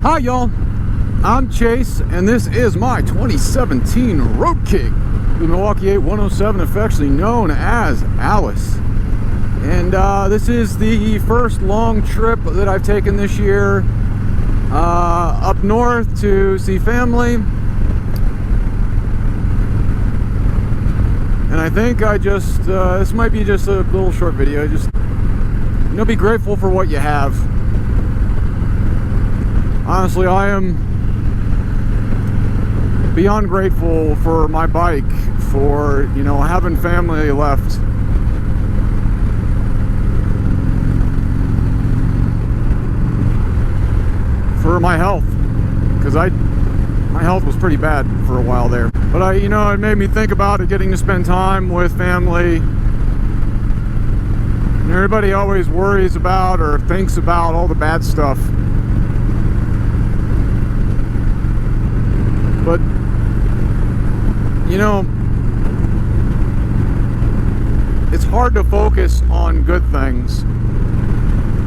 Hi y'all, I'm Chase, and this is my 2017 Road Kick, the Milwaukee-Eight 107, affectionately known as Alice. And this is the first long trip that I've taken this year up north to see family. And I think I just, this might be just a little short video, just, be grateful for what you have. Honestly, I am beyond grateful for my bike, for, having family left. For my health, because my health was pretty bad for a while there. But it made me think about it, getting to spend time with family. And everybody always worries about or thinks about all the bad stuff. But, it's hard to focus on good things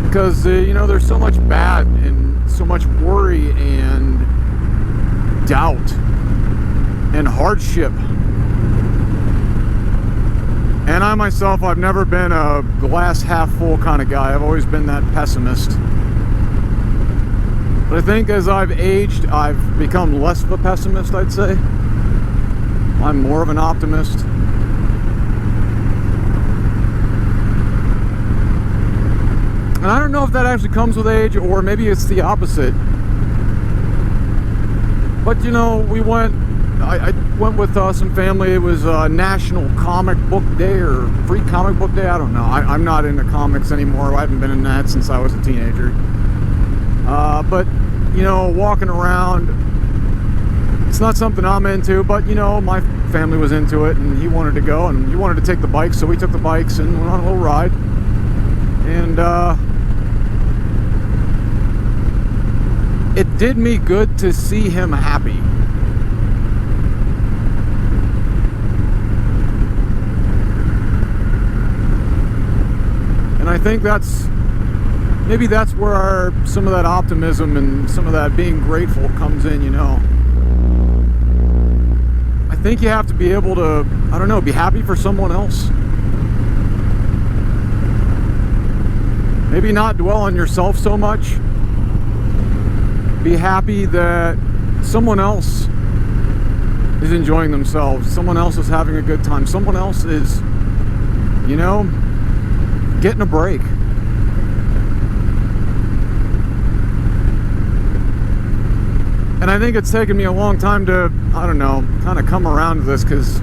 because, there's so much bad and so much worry and doubt and hardship. And I myself, I've never been a glass half full kind of guy. I've always been that pessimist. But I think as I've aged, I've become less of a pessimist, I'd say. I'm more of an optimist. And I don't know if that actually comes with age or maybe it's the opposite. But I went with some family. It was National Comic Book Day or Free Comic Book Day. I don't know. I'm not into comics anymore. I haven't been in that since I was a teenager. But, walking around, it's not something I'm into, but, my family was into it, and he wanted to go, and he wanted to take the bikes, so we took the bikes and went on a little ride. And, it did me good to see him happy. And I think maybe that's where some of that optimism and some of that being grateful comes in, I think you have to be able to, be happy for someone else. Maybe not dwell on yourself so much. Be happy that someone else is enjoying themselves. Someone else is having a good time. Someone else is, getting a break. And I think it's taken me a long time to, kind of come around to this because,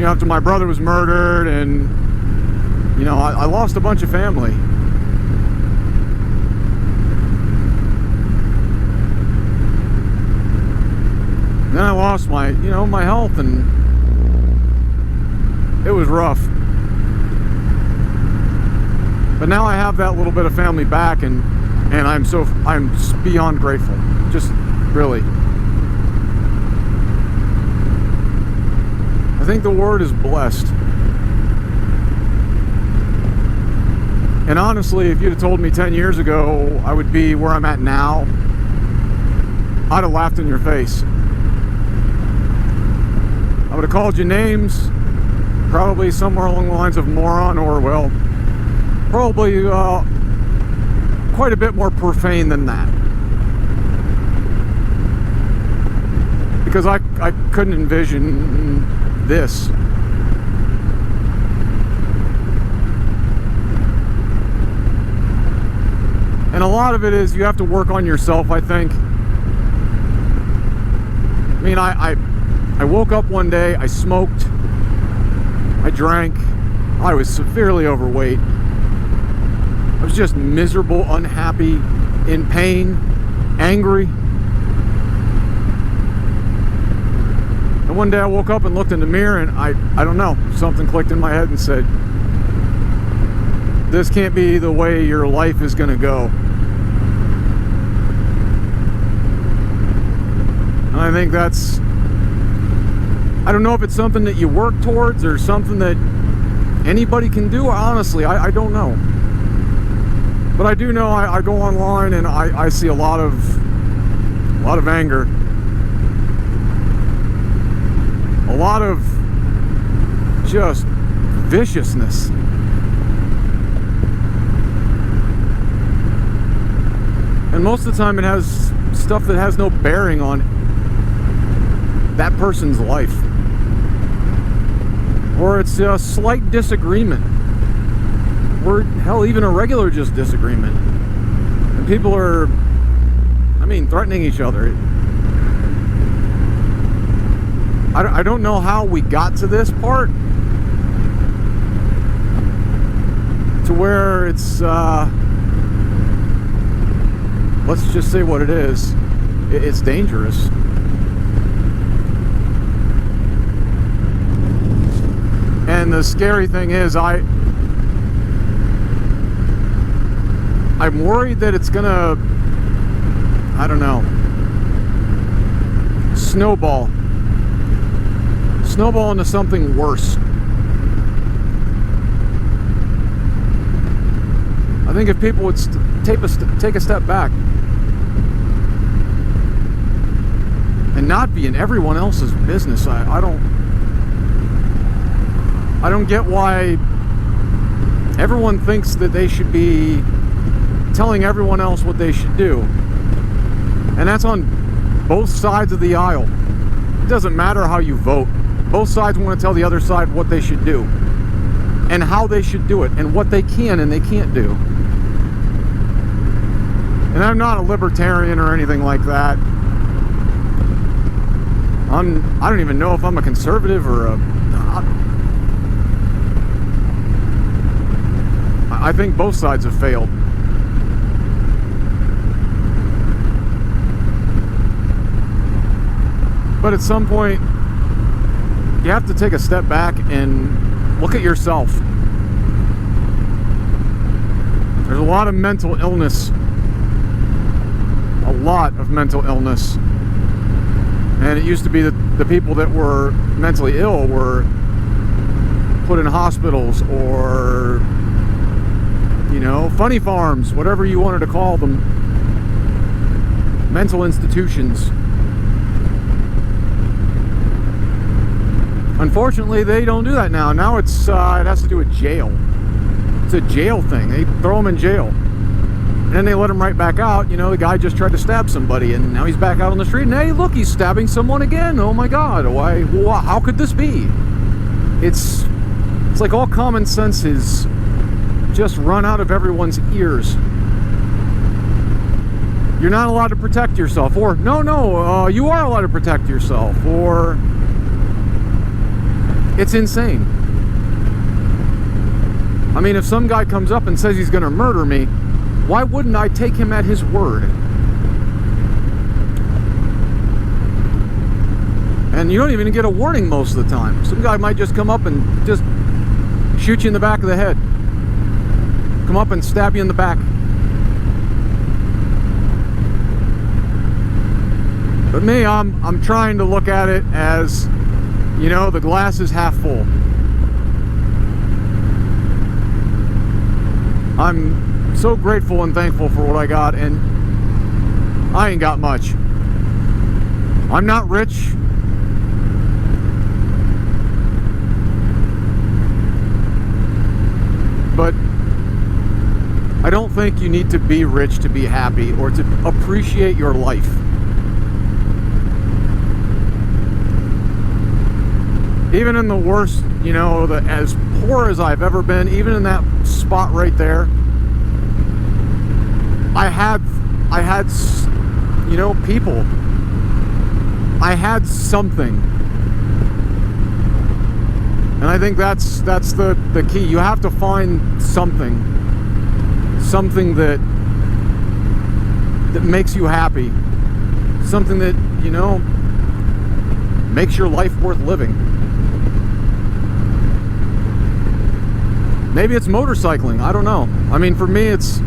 after my brother was murdered and, I lost a bunch of family. Then I lost my health, and it was rough. But now I have that little bit of family back, and I'm beyond grateful. Just really. I think the word is blessed. And honestly, if you'd have told me 10 years ago I would be where I'm at now, I'd have laughed in your face. I would have called you names, probably somewhere along the lines of moron, or probably quite a bit more profane than that. Because I couldn't envision this. And a lot of it is you have to work on yourself, I think. I woke up one day, I smoked, I drank, I was severely overweight. I was just miserable, unhappy, in pain, angry. And one day I woke up and looked in the mirror and I don't know, something clicked in my head and said, this can't be the way your life is going to go. And I think that's, I don't know if it's something that you work towards or something that anybody can do. Honestly, I don't know. But I do know I go online and I see a lot of lot of anger, a lot of just viciousness. And most of the time it has stuff that has no bearing on that person's life. Or it's a slight disagreement. Or hell, even a regular just disagreement. And people are, threatening each other. I don't know how we got to this part. To where it's, let's just say what it is. It's dangerous. And the scary thing is, I'm worried that it's gonna, I don't know, snowball into something worse. I think if people would take a step back and not be in everyone else's business, I don't get why everyone thinks that they should be telling everyone else what they should do. And that's on both sides of the aisle. It doesn't matter how you vote. Both sides want to tell the other side what they should do and how they should do it and what they can and they can't do. And I'm not a libertarian or anything like that. I don't even know if I'm a conservative or I think both sides have failed. But at some point, you have to take a step back and look at yourself. There's a lot of mental illness. A lot of mental illness. And it used to be that the people that were mentally ill were put in hospitals or, funny farms, whatever you wanted to call them. Mental institutions. Unfortunately, they don't do that now. Now it has to do with jail. It's a jail thing. They throw them in jail. And then they let him right back out. The guy just tried to stab somebody, and now he's back out on the street. And hey, look, he's stabbing someone again. Oh my God! Why? How could this be? It's like all common sense is just run out of everyone's ears. You're not allowed to protect yourself, or no, you are allowed to protect yourself, or it's insane. If some guy comes up and says he's going to murder me, why wouldn't I take him at his word? And you don't even get a warning most of the time. Some guy might just come up and just shoot you in the back of the head. Come up and stab you in the back. But me, I'm trying to look at it as, the glass is half full. I'm so grateful and thankful for what I got, and I ain't got much. I'm not rich. But I don't think you need to be rich to be happy or to appreciate your life. Even in the worst, as poor as I've ever been, even in that spot right there, I had people. I had something. And I think that's the key. You have to find something that makes you happy. Something that, makes your life worth living. Maybe it's motorcycling. I don't know. For me, it's,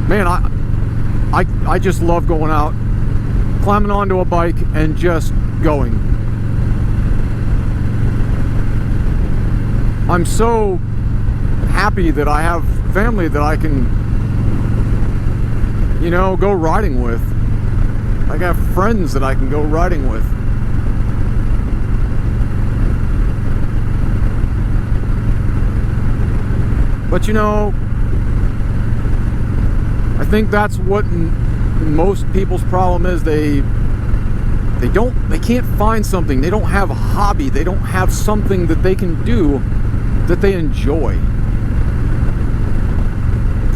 man, I just love going out, climbing onto a bike and just going. I'm so happy that I have family that I can, go riding with. I got friends that I can go riding with. But you know, I think that's what most people's problem is. They can't find something. They don't have a hobby. They don't have something that they can do that they enjoy.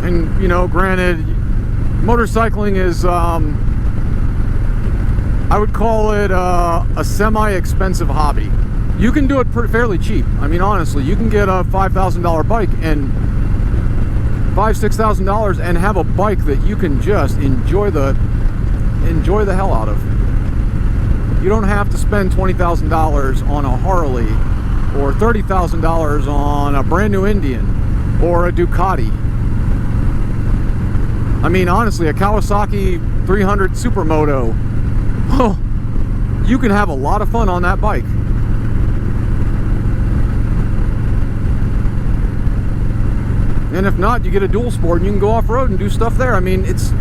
And you know, granted, motorcycling is I would call it a semi-expensive hobby. You can do it fairly cheap. I mean, honestly, you can get a $5,000 bike and $5,000–6,000 and have a bike that you can just enjoy the hell out of. You don't have to spend $20,000 on a Harley or $30,000 on a brand new Indian or a Ducati. I mean, honestly, a Kawasaki 300 Supermoto, oh, you can have a lot of fun on that bike. And if not, you get a dual sport and you can go off-road and do stuff there. I mean, it's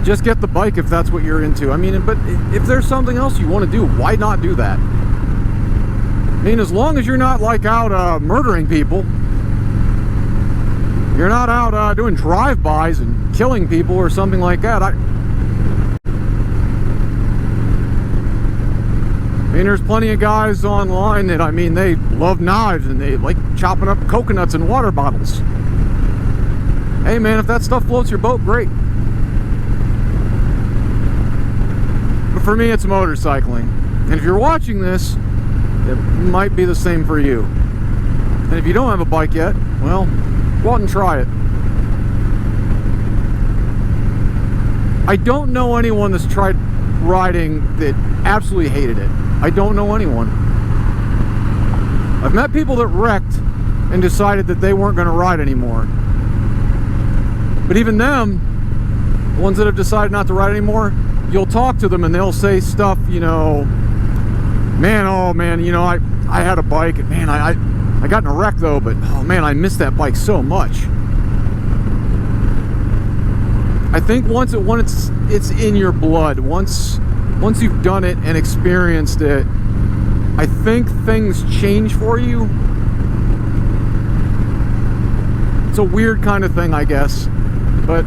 just get the bike if that's what you're into. I mean, but if there's something else you want to do, why not do that? I mean, as long as you're not like out murdering people, you're not out doing drive-bys and killing people or something like that. I mean, there's plenty of guys online that, I mean, they love knives and they like chopping up coconuts and water bottles. Hey man, if that stuff floats your boat, great. But for me, it's motorcycling. And if you're watching this, it might be the same for you. And if you don't have a bike yet, well, go out and try it. I don't know anyone that's tried riding that absolutely hated it. I don't know anyone. I've met people that wrecked and decided that they weren't going to ride anymore. But even them, the ones that have decided not to ride anymore, you'll talk to them and they'll say stuff, you know, man, oh man, you know, I had a bike and man, I got in a wreck though, but oh man, I missed that bike so much. I think once it's in your blood, once you've done it and experienced it, I think things change for you. It's a weird kind of thing, I guess. But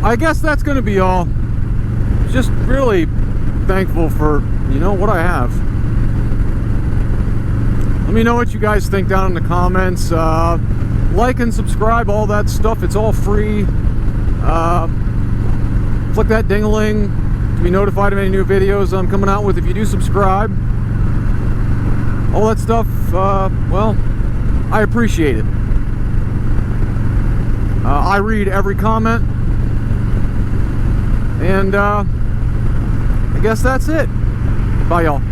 I guess that's going to be all. Just really thankful for, you know, what I have. Let me know what you guys think down in the comments. Like and subscribe, all that stuff. It's all free. Click that ding-a-ling to be notified of any new videos I'm coming out with if you do subscribe. All that stuff, well, I appreciate it. I read every comment. And I guess that's it. Bye, y'all.